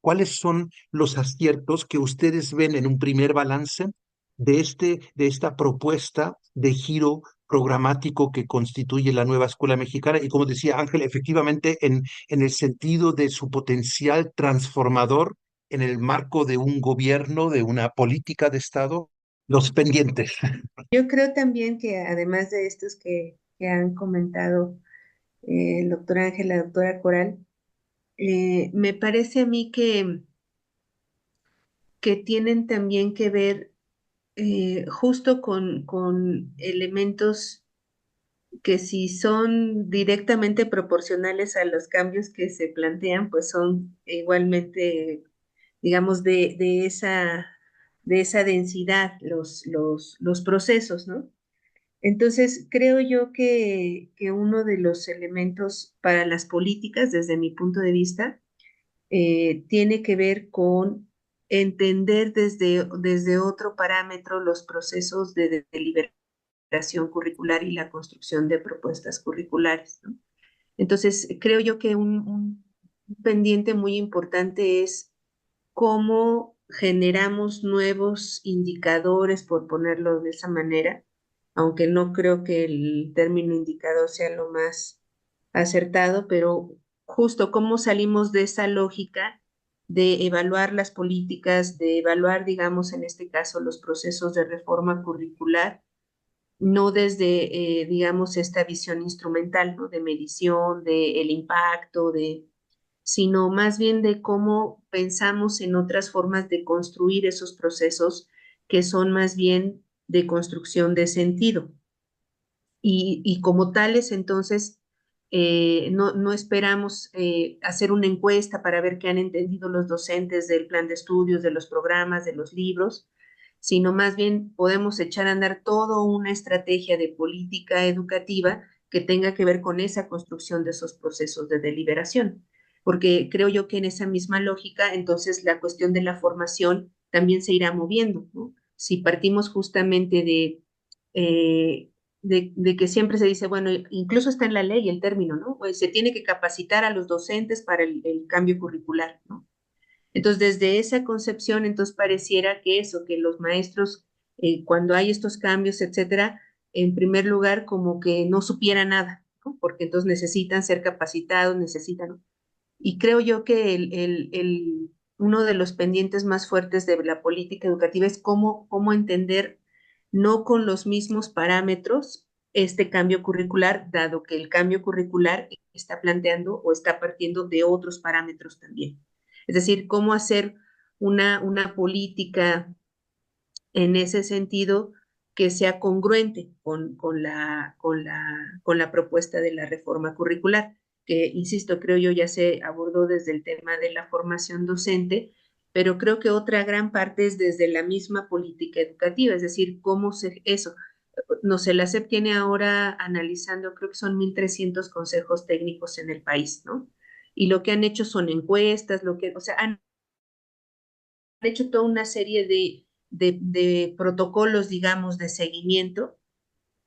¿cuáles son los aciertos que ustedes ven en un primer balance de esta propuesta de giro programático que constituye la nueva escuela mexicana? Y como decía Ángel, efectivamente en el sentido de su potencial transformador en el marco de un gobierno, de una política de Estado, los pendientes. Yo creo también que además de estos que han comentado el doctor Ángel, la doctora Coral, me parece a mí que tienen también que ver justo con elementos que si son directamente proporcionales a los cambios que se plantean, pues son igualmente, digamos, de esa densidad los procesos, ¿no? Entonces, creo yo que uno de los elementos para las políticas, desde mi punto de vista, tiene que ver con entender desde otro parámetro los procesos de deliberación curricular y la construcción de propuestas curriculares, ¿no? Entonces, creo yo que un pendiente muy importante es cómo generamos nuevos indicadores, por ponerlo de esa manera, aunque no creo que el término indicador sea lo más acertado, pero justo cómo salimos de esa lógica de evaluar las políticas, de evaluar, digamos, en este caso, los procesos de reforma curricular, no desde, digamos, esta visión instrumental, ¿no? De medición, de el impacto, sino más bien de cómo pensamos en otras formas de construir esos procesos que son más bien de construcción de sentido. Y como tales, entonces, no esperamos hacer una encuesta para ver qué han entendido los docentes del plan de estudios, de los programas, de los libros, sino más bien podemos echar a andar toda una estrategia de política educativa que tenga que ver con esa construcción de esos procesos de deliberación. Porque creo yo que en esa misma lógica, entonces la cuestión de la formación también se irá moviendo, ¿no? Si partimos justamente eh, de que siempre se dice, bueno, incluso está en la ley el término, ¿no? Pues se tiene que capacitar a los docentes para el cambio curricular, ¿no? Entonces, desde esa concepción, entonces pareciera que eso, que los maestros, cuando hay estos cambios, etcétera, en primer lugar, como que no supiera nada, ¿no? Porque entonces necesitan ser capacitados, necesitan, ¿no? Y creo yo que uno de los pendientes más fuertes de la política educativa es cómo entender, no con los mismos parámetros, este cambio curricular, dado que el cambio curricular está planteando o está partiendo de otros parámetros también. Es decir, cómo hacer una política en ese sentido que sea congruente con la propuesta de la reforma curricular, que, insisto, creo yo ya se abordó desde el tema de la formación docente, pero creo que otra gran parte es desde la misma política educativa, es decir, eso. No sé, la SEP tiene ahora analizando, creo que son 1,300 consejos técnicos en el país, ¿no? Y lo que han hecho son encuestas, o sea, han hecho toda una serie de protocolos, digamos, de seguimiento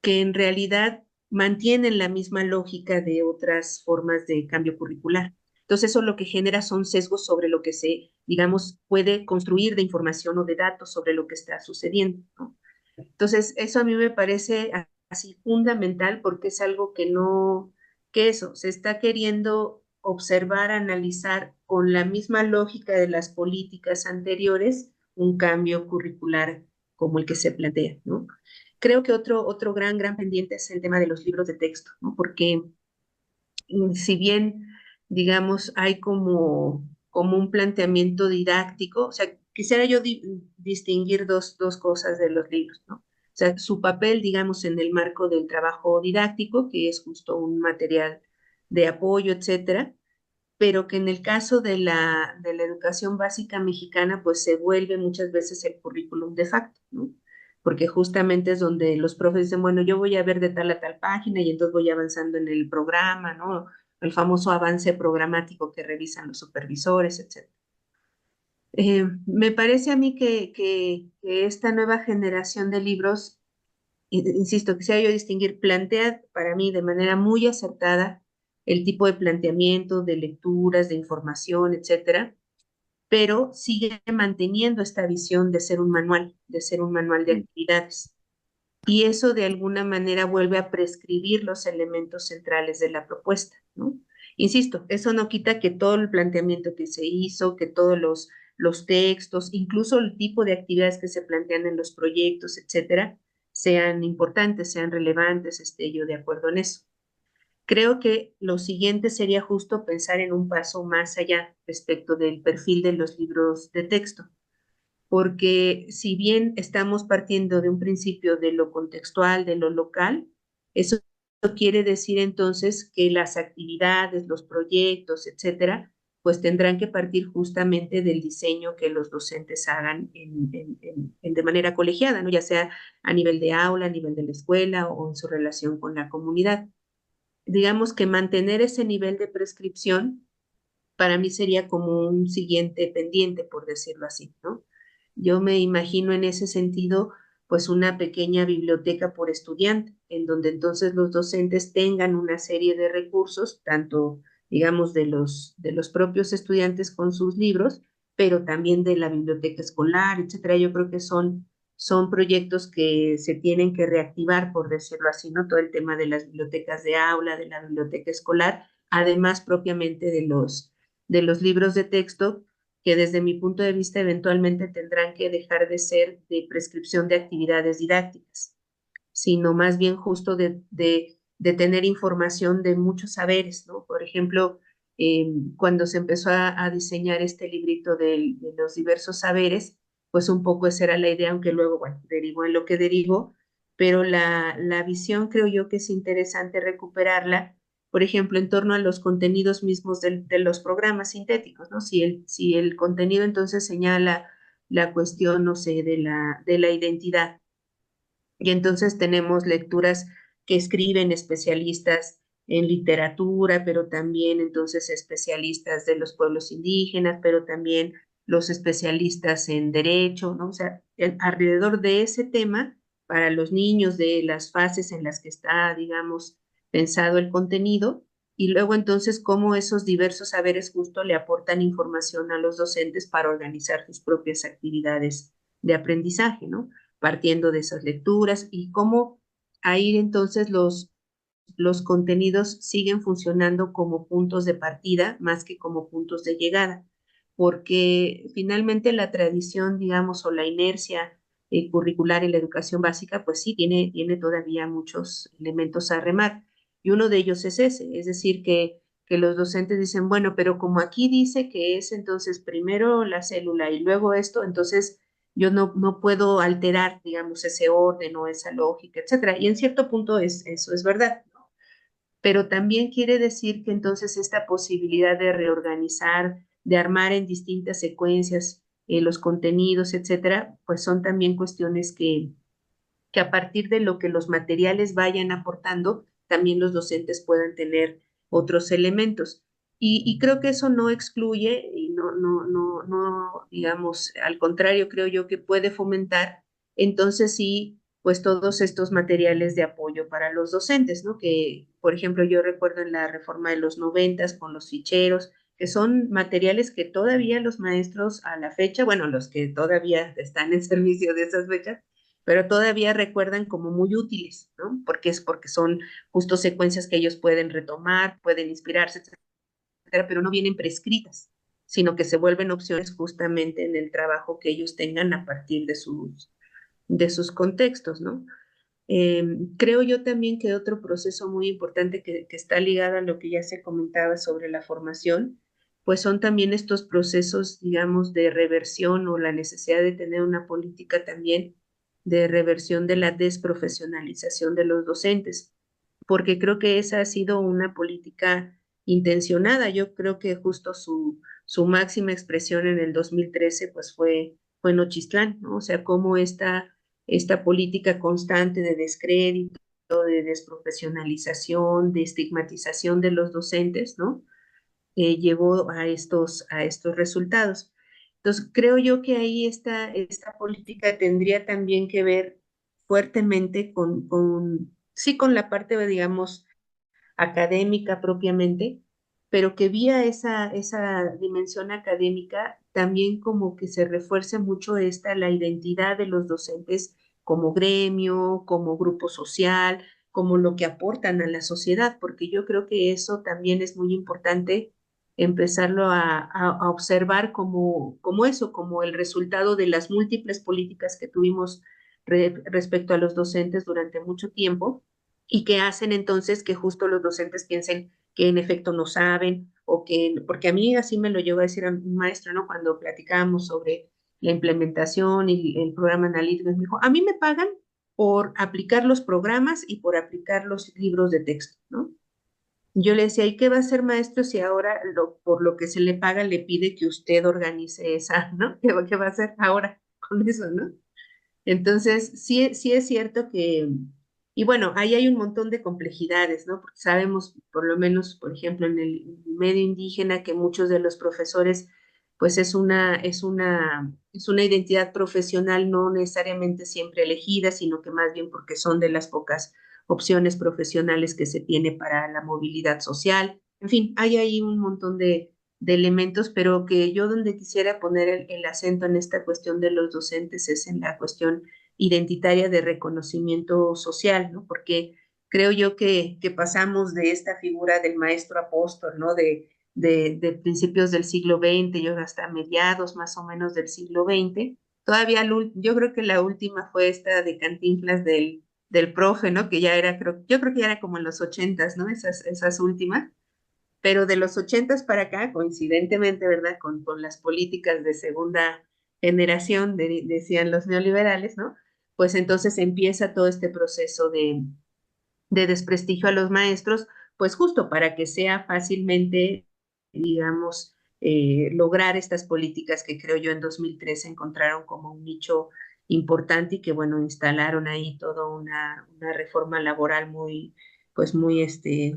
que en realidad mantienen la misma lógica de otras formas de cambio curricular. Entonces, eso lo que genera son sesgos sobre lo que se, digamos, puede construir de información o de datos sobre lo que está sucediendo, ¿no? Entonces, eso a mí me parece así fundamental porque es algo que no, que eso, se está queriendo observar, analizar con la misma lógica de las políticas anteriores un cambio curricular como el que se plantea, ¿no? Creo que otro gran pendiente es el tema de los libros de texto, ¿no? Porque si bien, digamos, hay como un planteamiento didáctico, o sea, quisiera yo distinguir dos cosas de los libros, ¿no? O sea, su papel, digamos, en el marco del trabajo didáctico, que es justo un material de apoyo, etcétera, pero que en el caso de la educación básica mexicana, pues se vuelve muchas veces el currículum de facto, ¿no? Porque justamente es donde los profes dicen, bueno, yo voy a ver de tal a tal página y entonces voy avanzando en el programa, ¿no? El famoso avance programático que revisan los supervisores, etcétera. Me parece a mí que esta nueva generación de libros, insisto, quisiera yo distinguir, plantea para mí de manera muy acertada el tipo de planteamiento, de lecturas, de información, etcétera, pero sigue manteniendo esta visión de ser un manual de actividades. Y eso de alguna manera vuelve a prescribir los elementos centrales de la propuesta, ¿no? Insisto, eso no quita que todo el planteamiento que se hizo, que todos los textos, incluso el tipo de actividades que se plantean en los proyectos, etcétera, sean importantes, sean relevantes, esté yo de acuerdo en eso. Creo que lo siguiente sería justo pensar en un paso más allá respecto del perfil de los libros de texto, porque si bien estamos partiendo de un principio de lo contextual, de lo local, eso quiere decir entonces que las actividades, los proyectos, etcétera, pues tendrán que partir justamente del diseño que los docentes hagan de manera colegiada, ¿no? Ya sea a nivel de aula, a nivel de la escuela o en su relación con la comunidad. Digamos que mantener ese nivel de prescripción para mí sería como un siguiente pendiente, por decirlo así, ¿no? Yo me imagino en ese sentido, pues una pequeña biblioteca por estudiante, en donde entonces los docentes tengan una serie de recursos, tanto, digamos, de los propios estudiantes con sus libros, pero también de la biblioteca escolar, etcétera. Yo creo que son proyectos que se tienen que reactivar, por decirlo así, ¿no? Todo el tema de las bibliotecas de aula, de la biblioteca escolar, además propiamente de los libros de texto que desde mi punto de vista eventualmente tendrán que dejar de ser de prescripción de actividades didácticas, sino más bien justo de tener información de muchos saberes, ¿no? Por ejemplo, cuando se empezó a diseñar este librito de los diversos saberes, pues un poco esa era la idea, aunque luego, bueno, derivó en lo que derivó, pero la visión creo yo que es interesante recuperarla, por ejemplo, en torno a los contenidos mismos de los programas sintéticos, ¿no? Si el contenido entonces señala la cuestión, no sé, de la identidad, y entonces tenemos lecturas que escriben especialistas en literatura, pero también entonces especialistas de los pueblos indígenas, pero también los especialistas en derecho, ¿no? O sea, alrededor de ese tema, para los niños de las fases en las que está, digamos, pensado el contenido, y luego entonces cómo esos diversos saberes justo le aportan información a los docentes para organizar sus propias actividades de aprendizaje, ¿no? Partiendo de esas lecturas y cómo ahí entonces los contenidos siguen funcionando como puntos de partida más que como puntos de llegada, porque finalmente la tradición, digamos, o la inercia curricular en la educación básica, pues sí, tiene todavía muchos elementos a remar. Y uno de ellos es ese, es decir, que los docentes dicen, bueno, pero como aquí dice que es entonces primero la célula y luego esto, entonces yo no puedo alterar, digamos, ese orden o esa lógica, etcétera. Y en cierto punto eso es verdad, ¿no? Pero también quiere decir que entonces esta posibilidad de reorganizar, de armar en distintas secuencias los contenidos, etcétera, pues son también cuestiones que a partir de lo que los materiales vayan aportando, también los docentes puedan tener otros elementos. Y creo que eso no excluye y no, digamos, al contrario, creo yo que puede fomentar, entonces sí, pues todos estos materiales de apoyo para los docentes, ¿no? Que, por ejemplo, yo recuerdo en la reforma de los noventas con los ficheros, que son materiales que todavía los maestros a la fecha, bueno, los que todavía están en servicio de esas fechas, pero todavía recuerdan como muy útiles, ¿no? Porque son justo secuencias que ellos pueden retomar, pueden inspirarse, etcétera, pero no vienen prescritas, sino que se vuelven opciones justamente en el trabajo que ellos tengan a partir de sus contextos, ¿no? Creo yo también que otro proceso muy importante que está ligado a lo que ya se comentaba sobre la formación, pues son también estos procesos, digamos, de reversión o la necesidad de tener una política también de reversión de la desprofesionalización de los docentes, porque creo que esa ha sido una política intencionada. Yo creo que justo su máxima expresión en el 2013 pues fue Nochistlán, ¿no? O sea, cómo esta política constante de descrédito, de desprofesionalización, de estigmatización de los docentes, ¿no? Llevó a estos resultados. Entonces, creo yo que ahí esta política tendría también que ver fuertemente sí, con la parte, digamos, académica propiamente, pero que vía esa dimensión académica también como que se refuerce mucho la identidad de los docentes como gremio, como grupo social, como lo que aportan a la sociedad, porque yo creo que eso también es muy importante empezarlo a observar como eso, como el resultado de las múltiples políticas que tuvimos respecto a los docentes durante mucho tiempo y que hacen entonces que justo los docentes piensen que en efecto no saben o que, porque a mí así me lo llevó a decir a un maestro, ¿no? Cuando platicábamos sobre la implementación y el programa analítico, me dijo, a mí me pagan por aplicar los programas y por aplicar los libros de texto, ¿no? Yo le decía, ¿y qué va a hacer maestro si ahora por lo que se le paga le pide que usted organice esa, ¿no? ¿Qué va a hacer ahora con eso, ¿no? Entonces, sí es cierto que, y bueno, ahí hay un montón de complejidades, ¿no? Porque sabemos, por lo menos, por ejemplo, en el medio indígena, que muchos de los profesores, pues es una identidad profesional no necesariamente siempre elegida, sino que más bien porque son de las pocas opciones profesionales que se tiene para la movilidad social. En fin, hay ahí un montón de elementos, pero que yo donde quisiera poner el acento en esta cuestión de los docentes es en la cuestión identitaria de reconocimiento social, ¿no? Porque creo yo que pasamos de esta figura del maestro apóstol, ¿no? De principios del siglo XX, yo hasta mediados más o menos del siglo XX. Todavía yo creo que la última fue esta de Cantinflas del profe, ¿no? Que ya era, yo creo que ya era como en los ochentas, ¿no? Esas últimas, pero de los ochentas para acá, coincidentemente, ¿verdad? Con las políticas de segunda generación, decían los neoliberales, ¿no? Pues entonces empieza todo este proceso de desprestigio a los maestros, pues justo para que sea fácilmente, digamos, lograr estas políticas que creo yo en 2013 encontraron como un nicho importante y que, bueno, instalaron ahí toda una reforma laboral muy, pues muy,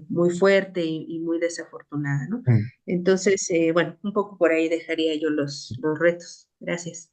muy fuerte y muy desafortunada, ¿no? Mm. Entonces, bueno, un poco por ahí dejaría yo los retos. Gracias.